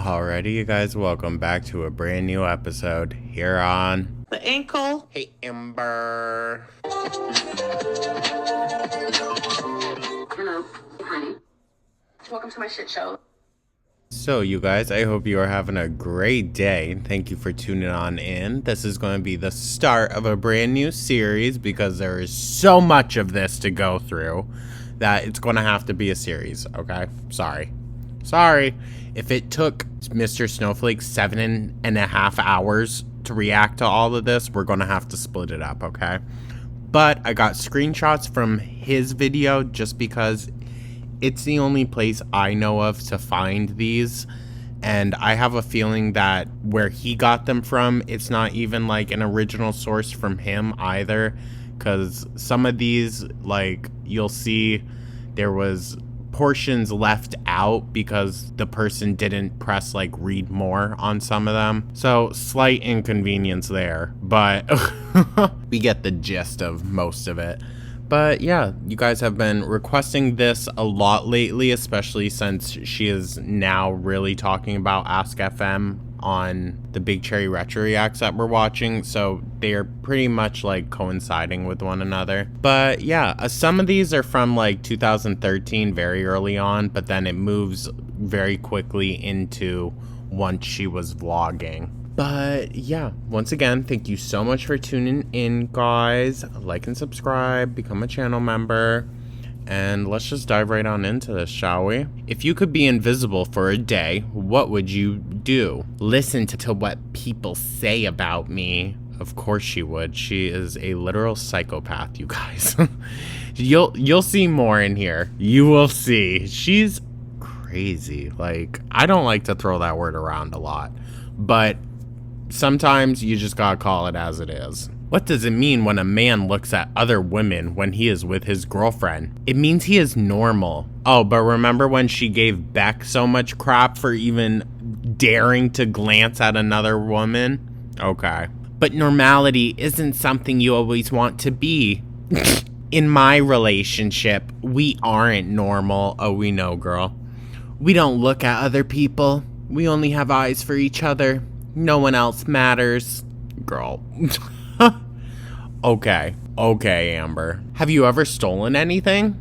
Alrighty, you guys, welcome back to a brand new episode here on The ankle. Hey Amber. Hello, honey. Welcome to my shit show. So you guys, I hope you are having a great day. Thank you for tuning on in. This is going to be the start of a brand new series because there is so much of this to go through that it's going to have to be a series, okay? Sorry. If it took Mr. Snowflake 7.5 hours to react to all of this, we're going to have to split it up, okay? But I got screenshots from his video just because it's the only place I know of to find these. And I have a feeling that where he got them from, it's not even like an original source from him either. Because some of these, like, you'll see there was portions left out because the person didn't press like read more on some of them. So slight inconvenience there, but we get the gist of most of it. But yeah, you guys have been requesting this a lot lately, especially since she is now really talking about Askfm on the Big Cherry Retro Reacts that we're watching, so they're pretty much like coinciding with one another. But yeah, some of these are from like 2013, very early on, but then it moves very quickly into once she was vlogging. But yeah, once again, thank you so much for tuning in, guys. Like and subscribe, become a channel member, and let's just dive right on into this, shall we? If you could be invisible for a day, what would you do? Listen to what people say about me. Of course she would. She is a literal psychopath, you guys. You'll see more in here. You will see. She's crazy. Like, I don't like to throw that word around a lot, but sometimes you just gotta call it as it is. What does it mean when a man looks at other women when he is with his girlfriend? It means he is normal. Oh, but remember when she gave Beck so much crap for even daring to glance at another woman? Okay. But normality isn't something you always want to be. In my relationship, we aren't normal. Oh, we know, girl. We don't look at other people. We only have eyes for each other. No one else matters. Girl. Okay, Amber. Have you ever stolen anything?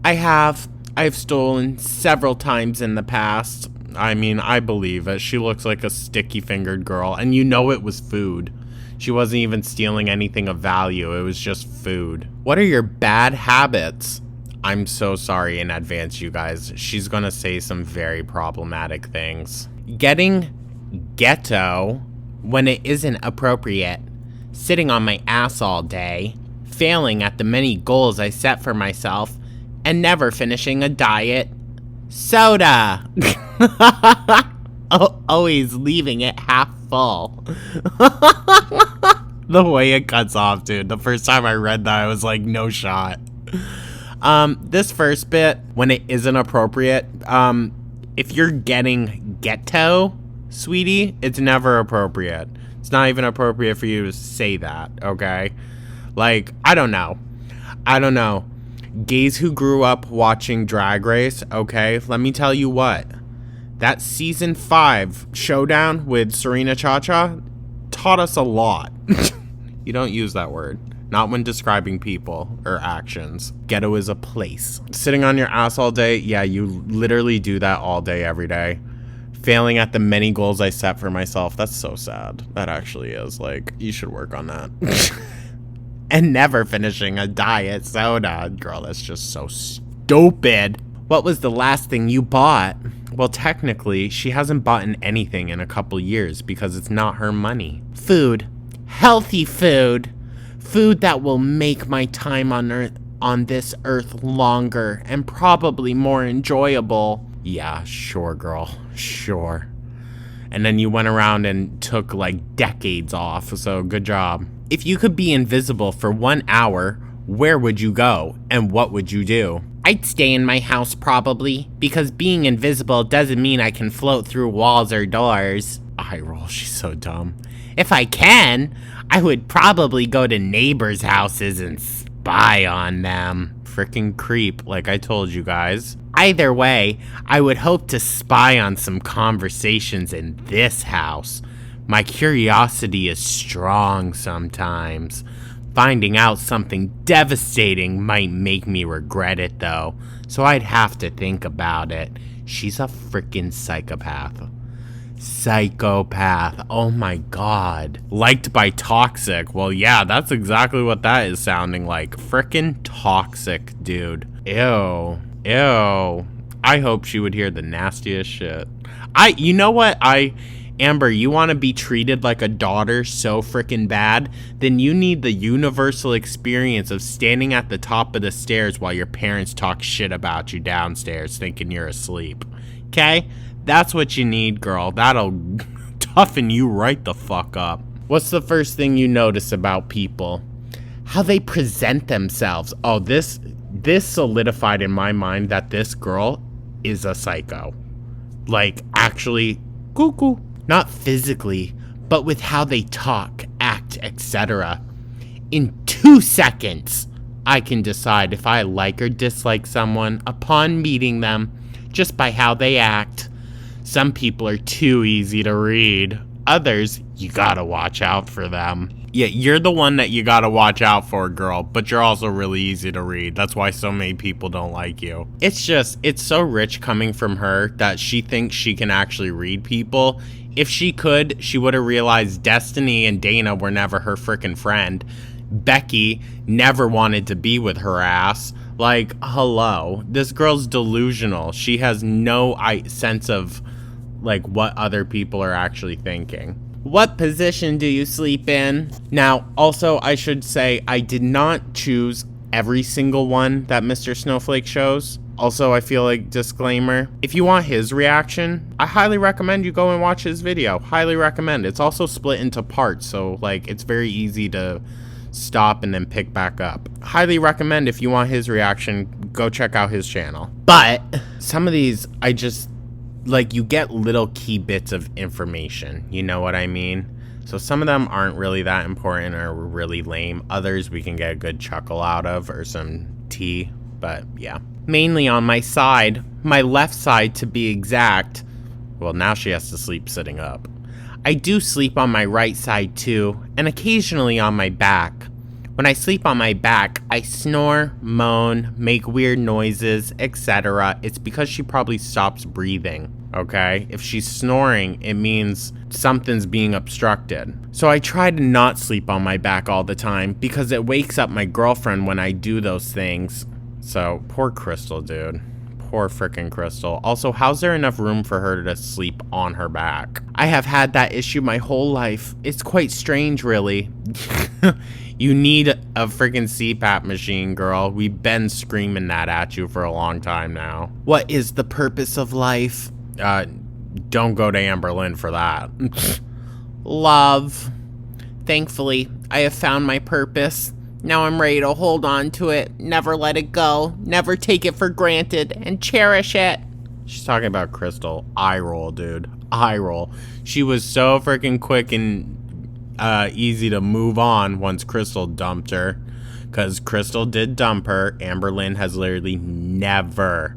I have. I've stolen several times in the past. I mean, I believe it. She looks like a sticky-fingered girl, and you know it was food. She wasn't even stealing anything of value. It was just food. What are your bad habits? I'm so sorry in advance, you guys. She's gonna say some very problematic things. Getting ghetto when it isn't appropriate. Sitting on my ass all day, failing at the many goals I set for myself, and never finishing a diet. Soda! Always leaving it half full. The way it cuts off, dude. The first time I read that, I was like, no shot. This first bit, when it isn't appropriate, if you're getting ghetto, sweetie, it's never appropriate. It's not even appropriate for you to say that, okay? Like, I don't know. Gays who grew up watching Drag Race, okay? Let me tell you what. That season 5 showdown with Serena Cha-Cha taught us a lot. You don't use that word. Not when describing people or actions. Ghetto is a place. Sitting on your ass all day, yeah, you literally do that all day, every day. Failing at the many goals I set for myself. That's so sad. That actually is. Like, you should work on that. And never finishing a diet soda. Girl, that's just so stupid. What was the last thing you bought? Well, technically, she hasn't bought anything in a couple years because it's not her money. Food. Healthy food. Food that will make my time on this earth longer and probably more enjoyable. Yeah, sure, girl. Sure. And then you went around and took like decades off, so good job. If you could be invisible for 1 hour, where would you go and what would you do? I'd stay in my house probably, because being invisible doesn't mean I can float through walls or doors. Eye roll, she's so dumb. If I can, I would probably go to neighbors' houses and spy on them. Freaking creep, like I told you guys. Either way, I would hope to spy on some conversations in this house. My curiosity is strong sometimes. Finding out something devastating might make me regret it though, so I'd have to think about it. She's a freaking psychopath. Psychopath. Oh my god. Liked by toxic. Well, yeah, that's exactly what that is sounding like. Freaking toxic, dude. Ew. Ew. I hope she would hear the nastiest shit. You know what? Amber, you want to be treated like a daughter so freaking bad? Then you need the universal experience of standing at the top of the stairs while your parents talk shit about you downstairs thinking you're asleep. Okay? That's what you need, girl. That'll toughen you right the fuck up. What's the first thing you notice about people? How they present themselves. Oh, this solidified in my mind that this girl is a psycho. Like, actually, cuckoo. Not physically, but with how they talk, act, etc. In 2 seconds, I can decide if I like or dislike someone upon meeting them just by how they act. Some people are too easy to read. Others, you gotta watch out for them. Yeah, you're the one that you gotta watch out for, girl, but you're also really easy to read. That's why so many people don't like you. It's so rich coming from her that she thinks she can actually read people. If she could, she would have realized Destiny and Dana were never her frickin' friend. Becky never wanted to be with her ass. Like, hello. This girl's delusional. She has no sense of, like, what other people are actually thinking. What position do you sleep in? Now, also, I should say, I did not choose every single one that Mr. Snowflake shows. Also, I feel like, disclaimer, if you want his reaction, I highly recommend you go and watch his video. Highly recommend. It's also split into parts, so, like, it's very easy to stop and then pick back up. Highly recommend if you want his reaction, go check out his channel. But some of these, I just, like, you get little key bits of information, you know what I mean? So some of them aren't really that important or really lame. Others we can get a good chuckle out of or some tea, but yeah. Mainly on my side, my left side to be exact. Well, now she has to sleep sitting up. I do sleep on my right side too, and occasionally on my back. When I sleep on my back, I snore, moan, make weird noises, etc. It's because she probably stops breathing, okay? If she's snoring, it means something's being obstructed. So I try to not sleep on my back all the time because it wakes up my girlfriend when I do those things. So, poor Crystal, dude. Poor frickin' Crystal. Also, how's there enough room for her to sleep on her back? I have had that issue my whole life. It's quite strange, really. You need a freaking CPAP machine, girl. We've been screaming that at you for a long time now. What is the purpose of life? Don't go to Amberlynn for that. Love. Thankfully, I have found my purpose. Now I'm ready to hold on to it, never let it go, never take it for granted, and cherish it. She's talking about Crystal. Eye roll, dude. Eye roll. She was so freaking quick and easy to move on once Crystal dumped her. Because Crystal did dump her. Amberlynn has literally never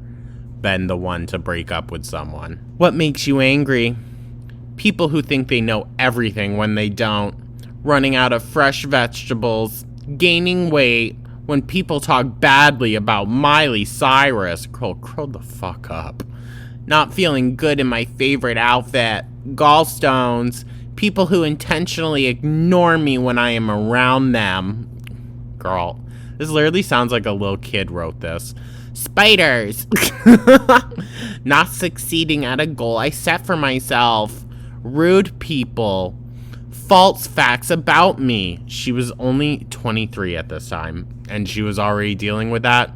been the one to break up with someone. What makes you angry? People who think they know everything when they don't. Running out of fresh vegetables. Gaining weight when people talk badly about Miley Cyrus. Curl the fuck up. Not feeling good in my favorite outfit. Gallstones. People who intentionally ignore me when I am around them. Girl, this literally sounds like a little kid wrote this. Spiders. Not succeeding at a goal I set for myself. Rude people. False facts about me. She was only 23 at this time, and she was already dealing with that.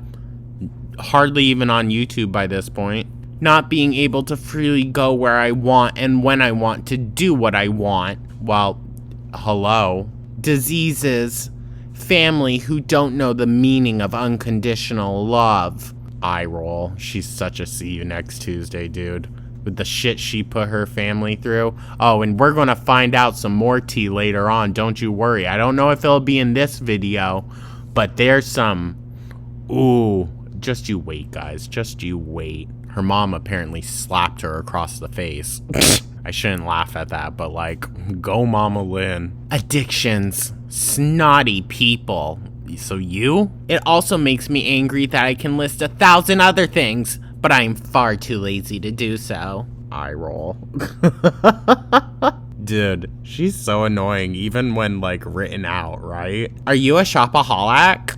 Hardly even on YouTube by this point. Not being able to freely go where I want and when I want to do what I want. Well, hello. Diseases. Family who don't know the meaning of unconditional love. Eye roll. She's such a see you next Tuesday, dude. With the shit she put her family through. Oh, and we're gonna find out some more tea later on, don't you worry. I don't know if it'll be in this video, but there's some, ooh, Just you wait, guys. Just you wait. Her mom apparently slapped her across the face. I shouldn't laugh at that, but like, go Mama Lynn. Addictions. Snotty people. So you? It also makes me angry that I can list 1,000 other things, but I am far too lazy to do so. Eye roll. Dude, she's so annoying, even when, like, written out, right? Are you a shopaholic?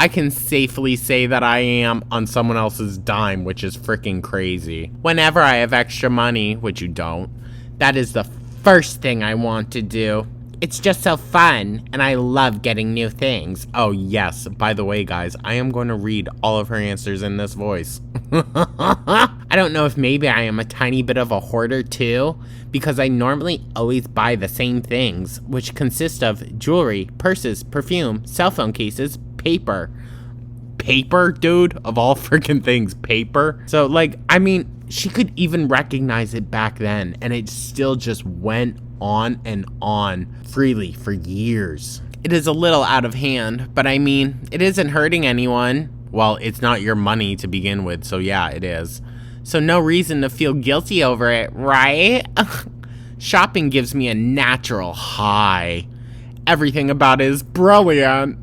I can safely say that I am on someone else's dime, which is freaking crazy. Whenever I have extra money, which you don't, that is the first thing I want to do. It's just so fun, and I love getting new things. Oh, yes. By the way, guys, I am going to read all of her answers in this voice. I don't know if maybe I am a tiny bit of a hoarder, too, because I normally always buy the same things, which consist of jewelry, purses, perfume, cell phone cases, paper. Paper, dude? Of all freaking things, paper? So, like, I mean, she could even recognize it back then, and it still just went on and on freely for years. It is a little out of hand, but I mean, it isn't hurting anyone. Well, it's not your money to begin with, so yeah, it is. So no reason to feel guilty over it, right? Shopping gives me a natural high. Everything about it is brilliant.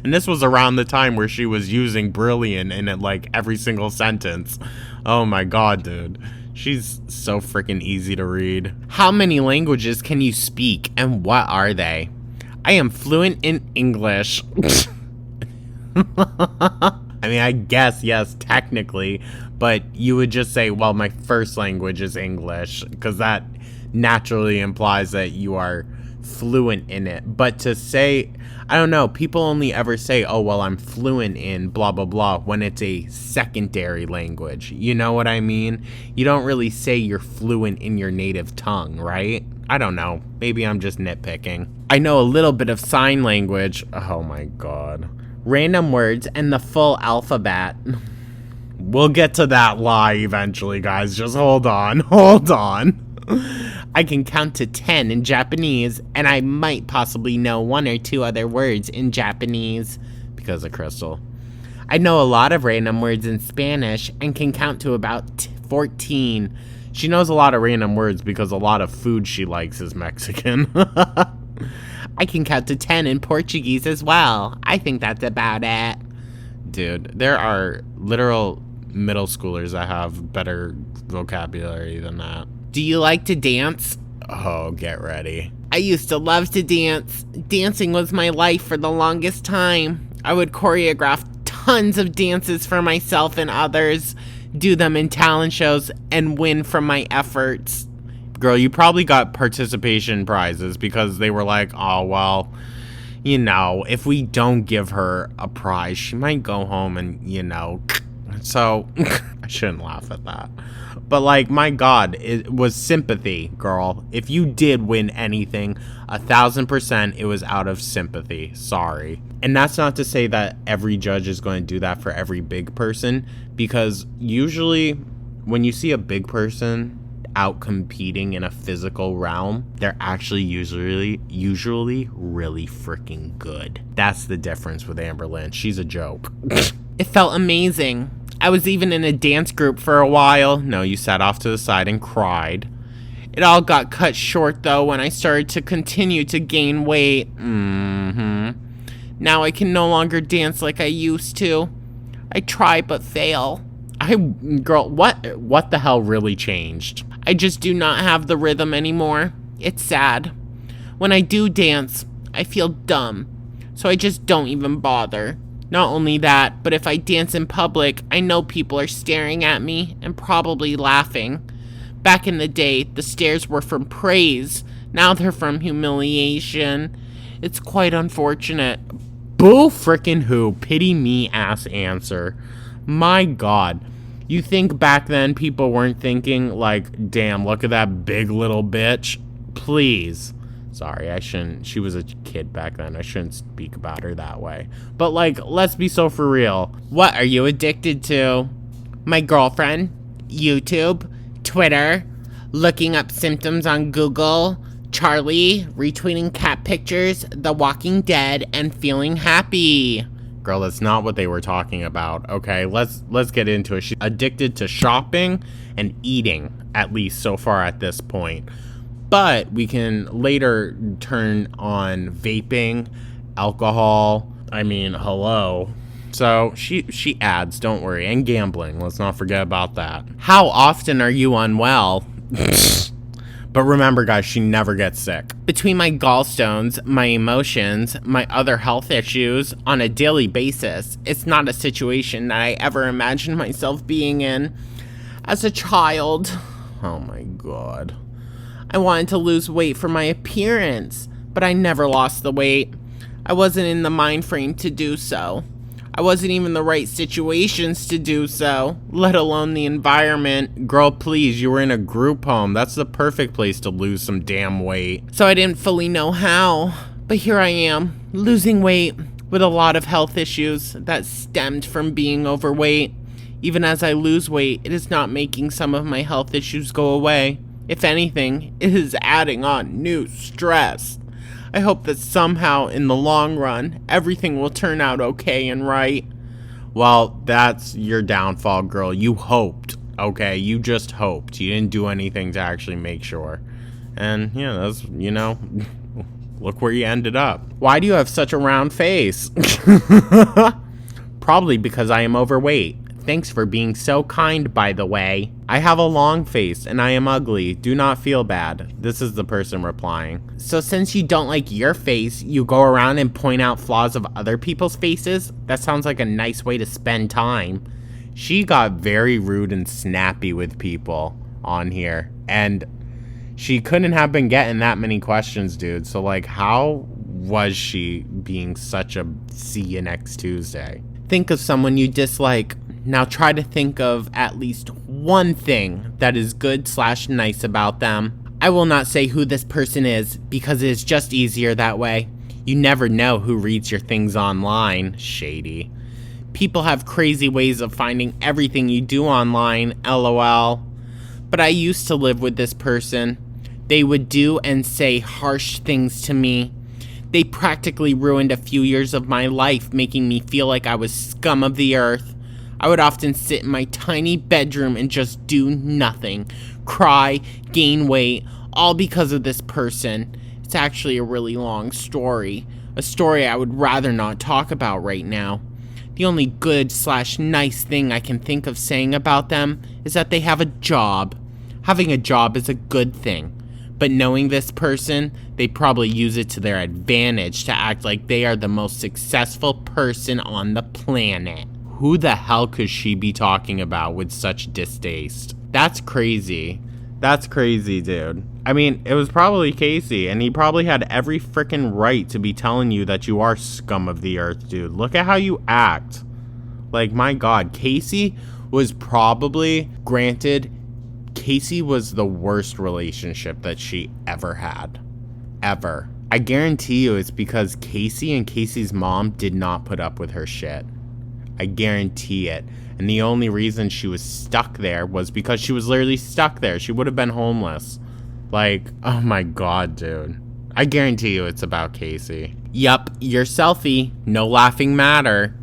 And this was around the time where she was using brilliant in it, like, every single sentence. Oh my god, dude. She's so freaking easy to read. How many languages can you speak, and what are they? I am fluent in English. I mean, I guess, yes, technically, but you would just say, well, my first language is English, because that naturally implies that you are fluent in it. But to say, I don't know, people only ever say, oh, well, I'm fluent in blah, blah, blah, when it's a secondary language. You know what I mean? You don't really say you're fluent in your native tongue, right? I don't know. Maybe I'm just nitpicking. I know a little bit of sign language. Oh my god. Random words and the full alphabet. We'll get to that lie eventually, guys. Just hold on. Hold on. I can count to 10 in Japanese, and I might possibly know 1 or 2 other words in Japanese because of Crystal. I know a lot of random words in Spanish and can count to about 14. She knows a lot of random words because a lot of food she likes is Mexican. I can count to 10 in Portuguese as well. I think that's about it. Dude, there are literal middle schoolers that have better vocabulary than that. Do you like to dance? Oh, get ready. I used to love to dance. Dancing was my life for the longest time. I would choreograph tons of dances for myself and others, do them in talent shows, and win from my efforts. Girl, you probably got participation prizes because they were like, oh, well, you know, if we don't give her a prize, she might go home and, you know. So, I shouldn't laugh at that. But, like, my god, it was sympathy, girl. If you did win anything, 1,000% it was out of sympathy. Sorry. And that's not to say that every judge is going to do that for every big person, because usually when you see a big person out competing in a physical realm, they're actually usually really freaking good. That's the difference with Amberlynn. She's a joke. It felt amazing. I was even in a dance group for a while. No, you sat off to the side and cried. It all got cut short, though, when I started to continue to gain weight. Now I can no longer dance like I used to. I try but fail. Girl, what the hell really changed? I just do not have the rhythm anymore. It's sad. When I do dance, I feel dumb, so I just don't even bother. Not only that, but if I dance in public, I know people are staring at me and probably laughing. Back in the day, the stares were from praise. Now they're from humiliation. It's quite unfortunate. Boo frickin' who? Pity me ass answer. My god. You think back then people weren't thinking, like, damn, look at that big little bitch? Please. Sorry, I shouldn't. She was a kid back then. I shouldn't speak about her that way. But, like, let's be so for real. What are you addicted to? My girlfriend? YouTube? Twitter? Looking up symptoms on Google? Charlie? Retweeting cat pictures? The Walking Dead? And feeling happy? Girl, that's not what they were talking about. Okay, let's get into it. She's addicted to shopping and eating, at least so far at this point. But we can later turn on vaping, alcohol. I mean, hello. So she adds, don't worry, and gambling. Let's not forget about that. How often are you unwell? But remember, guys, she never gets sick. Between my gallstones, my emotions, my other health issues on a daily basis, it's not a situation that I ever imagined myself being in as a child. Oh my God. I wanted to lose weight for my appearance, but I never lost the weight. I wasn't in the mind frame to do so. I wasn't even in the right situations to do so, let alone the environment. Girl, please, you were in a group home. That's the perfect place to lose some damn weight. So I didn't fully know how, but here I am, losing weight with a lot of health issues that stemmed from being overweight. Even as I lose weight, it is not making some of my health issues go away. If anything, it is adding on new stress. I hope that somehow, in the long run, everything will turn out okay and right. Well, that's your downfall, girl. You hoped, okay? You just hoped. You didn't do anything to actually make sure. And, yeah, that's, look where you ended up. Why do you have such a round face? Probably because I am overweight. Thanks for being so kind, by the way. I have a long face and I am ugly. Do not feel bad. This is the person replying. So since you don't like your face, you go around and point out flaws of other people's faces? That sounds like a nice way to spend time. She got very rude and snappy with people on here. And she couldn't have been getting that many questions, dude. So like, how was she being such a see you next Tuesday? Think of someone you dislike. Now try to think of at least one thing that is good/nice about them. I will not say who this person is because it is just easier that way. You never know who reads your things online. Shady. People have crazy ways of finding everything you do online, LOL. But I used to live with this person. They would do and say harsh things to me. They practically ruined a few years of my life, making me feel like I was scum of the earth. I would often sit in my tiny bedroom and just do nothing, cry, gain weight, all because of this person. It's actually a really long story, a story I would rather not talk about right now. The only good/nice thing I can think of saying about them is that they have a job. Having a job is a good thing, but knowing this person, they probably use it to their advantage to act like they are the most successful person on the planet. Who the hell could she be talking about with such distaste? That's crazy. That's crazy, dude. I mean, it was probably Casey, and he probably had every freaking right to be telling you that you are scum of the earth, dude. Look at how you act. Like, my God, Casey was probably, granted, Casey was the worst relationship that she ever had. Ever. I guarantee you it's because Casey and Casey's mom did not put up with her shit. I guarantee it. And the only reason she was stuck there was because she was literally stuck there. She would have been homeless. Like, oh my God, dude. I guarantee you it's about Casey. Yup, your selfie. No laughing matter.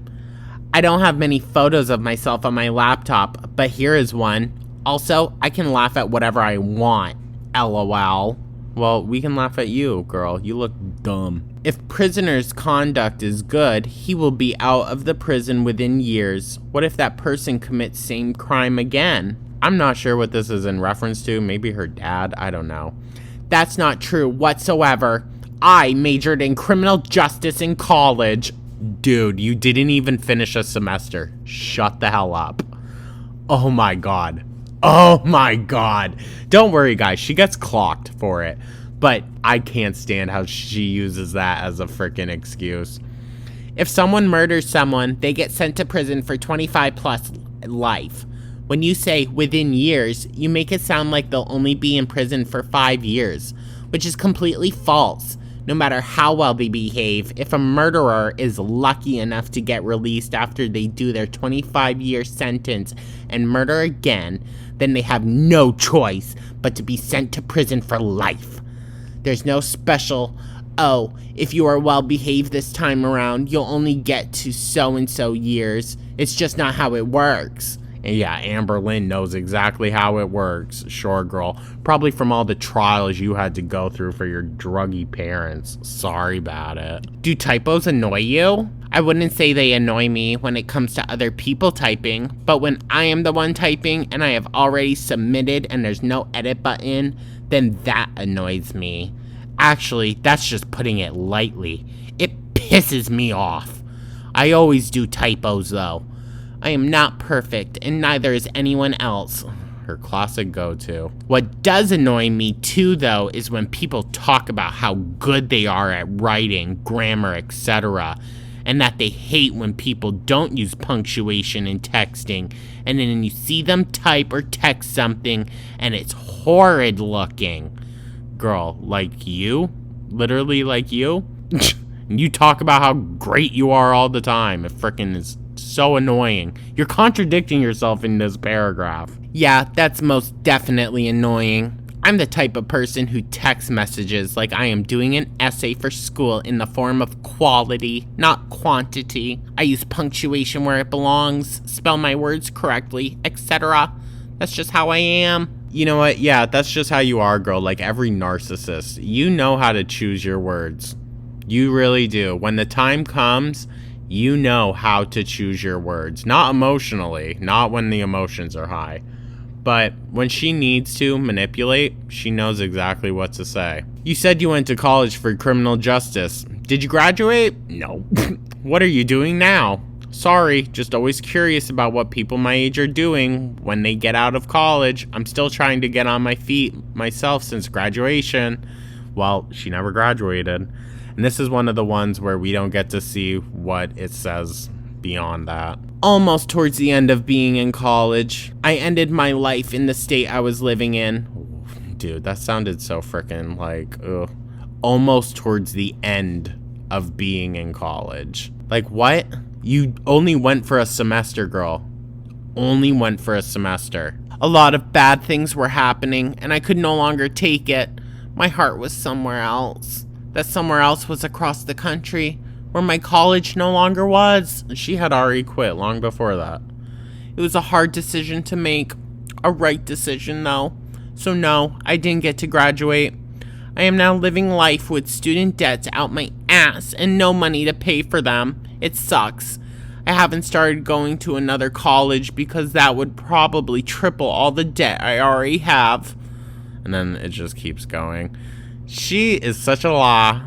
I don't have many photos of myself on my laptop, but here is one. Also, I can laugh at whatever I want. LOL. Well, we can laugh at you, girl. You look dumb. If prisoner's conduct is good, he will be out of the prison within years. What if that person commits same crime again? I'm not sure what this is in reference to. Maybe her dad. I don't know. That's not true whatsoever. I majored in criminal justice in college. Dude, you didn't even finish a semester. Shut the hell up. Oh my God. Oh my God. Don't worry, guys. She gets clocked for it. But I can't stand how she uses that as a freaking excuse. If someone murders someone, they get sent to prison for 25 plus life. When you say within years, you make it sound like they'll only be in prison for 5 years, which is completely false. No matter how well they behave, if a murderer is lucky enough to get released after they do their 25-year sentence and murder again, then they have no choice but to be sent to prison for life. There's no special Oh, if you are well behaved this time around, you'll only get to so-and-so years. It's just not how it works. And yeah, Amberlynn knows exactly how it works. Sure, girl. Probably from all the trials you had to go through for your druggy parents. Sorry about it. Do typos annoy you? I wouldn't say they annoy me when it comes to other people typing, but when I am the one typing and I have already submitted and there's no edit button, then that annoys me. Actually, that's just putting it lightly. It pisses me off. I always do typos though. I am not perfect, and neither is anyone else. Her classic go-to. What does annoy me too, though, is when people talk about how good they are at writing, grammar, etc., and that they hate when people don't use punctuation in texting, and then you see them type or text something, and it's horrid looking. Girl, like you? Literally like you? And you talk about how great you are all the time. It frickin' is so annoying. You're contradicting yourself in this paragraph. Yeah, that's most definitely annoying. I'm the type of person who texts messages like I am doing an essay for school in the form of quality, not quantity. I use punctuation where it belongs, spell my words correctly, etc. That's just how I am. You know what? Yeah, that's just how you are, girl. Like every narcissist. You know how to choose your words. You really do. When the time comes, you know how to choose your words. Not emotionally, not when the emotions are high. But when she needs to manipulate, she knows exactly what to say. You said you went to college for criminal justice. Did you graduate? No. What are you doing now? Sorry, just always curious about what people my age are doing when they get out of college. I'm still trying to get on my feet myself since graduation. Well, she never graduated. And this is one of the ones where we don't get to see what it says beyond that. Almost towards the end of being in college, I ended my life in the state I was living in. Dude, that sounded so frickin' like, ugh. Almost towards the end of being in college. Like, what? You only went for a semester, girl. Only went for a semester. A lot of bad things were happening, and I could no longer take it. My heart was somewhere else. That somewhere else was across the country, where my college no longer was. She had already quit long before that. It was a hard decision to make. A right decision, though. So no, I didn't get to graduate. I am now living life with student debts out my ass and no money to pay for them. It sucks. I haven't started going to another college because that would probably triple all the debt I already have. And then it just keeps going. She is such a lie.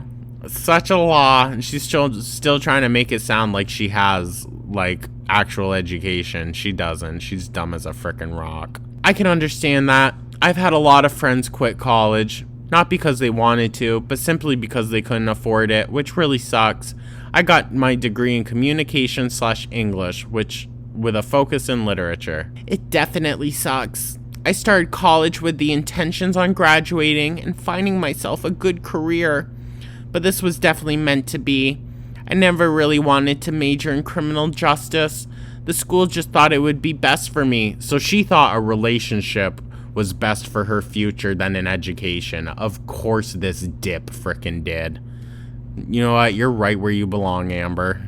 Such a lie. And she's still trying to make it sound like she has, like, actual education. She doesn't. She's dumb as a frickin' rock. I can understand that. I've had a lot of friends quit college. Not because they wanted to, but simply because they couldn't afford it, which really sucks. I got my degree in communication/English, which with a focus in literature. It definitely sucks. I started college with the intentions on graduating and finding myself a good career, but this was definitely meant to be. I never really wanted to major in criminal justice. The school just thought it would be best for me. So she thought a relationship was best for her future than an education. Of course this dip frickin' did. You know what? You're right where you belong, Amber.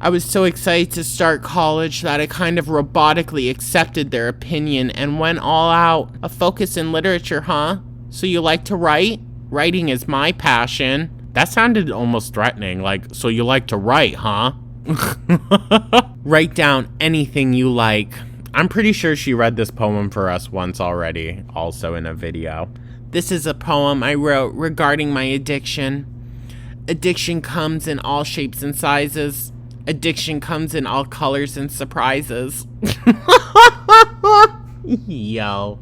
I was so excited to start college that I kind of robotically accepted their opinion and went all out. A focus in literature, huh? So you like to write? Writing is my passion. That sounded almost threatening, like, so you like to write, huh? Write down anything you like. I'm pretty sure she read this poem for us once already, also in a video. This is a poem I wrote regarding my addiction. Addiction comes in all shapes and sizes. Addiction comes in all colors and surprises. Yo.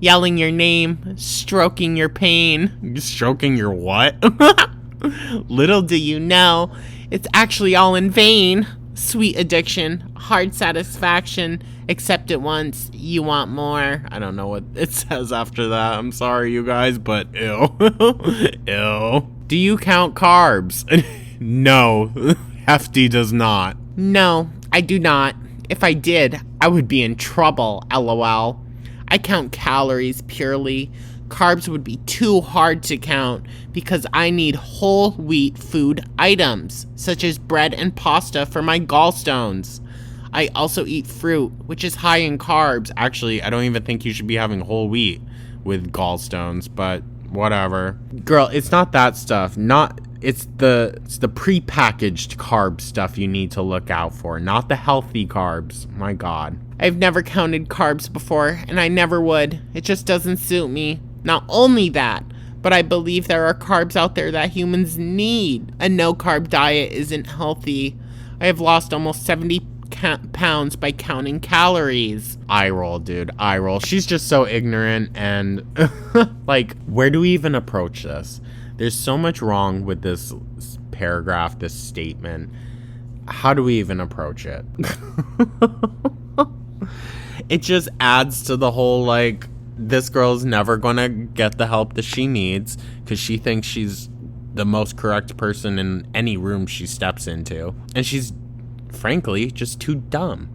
Yelling your name, stroking your pain. Stroking your what? Little do you know, it's actually all in vain. Sweet addiction, hard satisfaction, accept it once, you want more. I don't know what it says after that. I'm sorry, you guys, but ew. Ew. Do you count carbs? No, Hefty does not. No, I do not. If I did, I would be in trouble, LOL. I count calories purely. Carbs would be too hard to count because I need whole wheat food items, such as bread and pasta for my gallstones. I also eat fruit, which is high in carbs. Actually, I don't even think you should be having whole wheat with gallstones, but whatever. Girl, it's not that stuff. It's the prepackaged carb stuff you need to look out for, not the healthy carbs. My God. I've never counted carbs before, and I never would. It just doesn't suit me. Not only that, but I believe there are carbs out there that humans need. A no-carb diet isn't healthy. I have lost almost 70 pounds by counting calories. Eye roll, dude. Eye roll. She's just so ignorant and like, where do we even approach this? There's so much wrong with this paragraph, this statement. How do we even approach it? It just adds to the whole, like, this girl's never gonna get the help that she needs because she thinks she's the most correct person in any room she steps into. And she's, frankly, just too dumb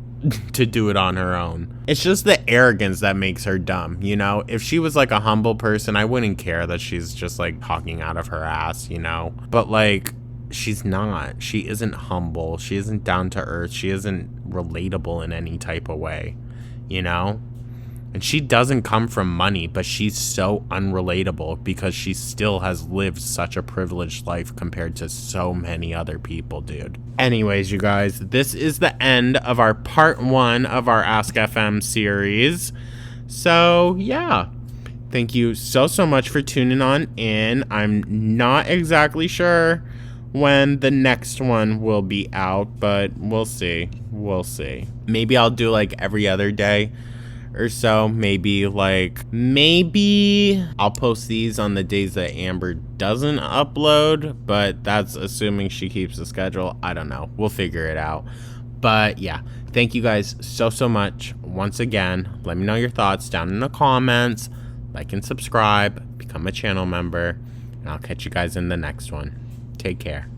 to do it on her own. It's just the arrogance that makes her dumb, you know? If she was like a humble person, I wouldn't care that she's just like talking out of her ass, you know? But like, she's not. She isn't humble. She isn't down to earth. She isn't relatable in any type of way, you know? And she doesn't come from money, but she's so unrelatable because she still has lived such a privileged life compared to so many other people, dude. Anyways, you guys, this is the end of our part 1 of our Askfm series. So, yeah. Thank you so much for tuning on in. I'm not exactly sure when the next one will be out, but we'll see. We'll see. Maybe I'll do like every other day or so. Maybe I'll post these on the days that Amber doesn't upload, but that's assuming she keeps the schedule. I don't know. We'll figure it out. But yeah, thank you guys so much once again. Let me know your thoughts down in the comments. Like and subscribe, become a channel member, and I'll catch you guys in the next one. Take care.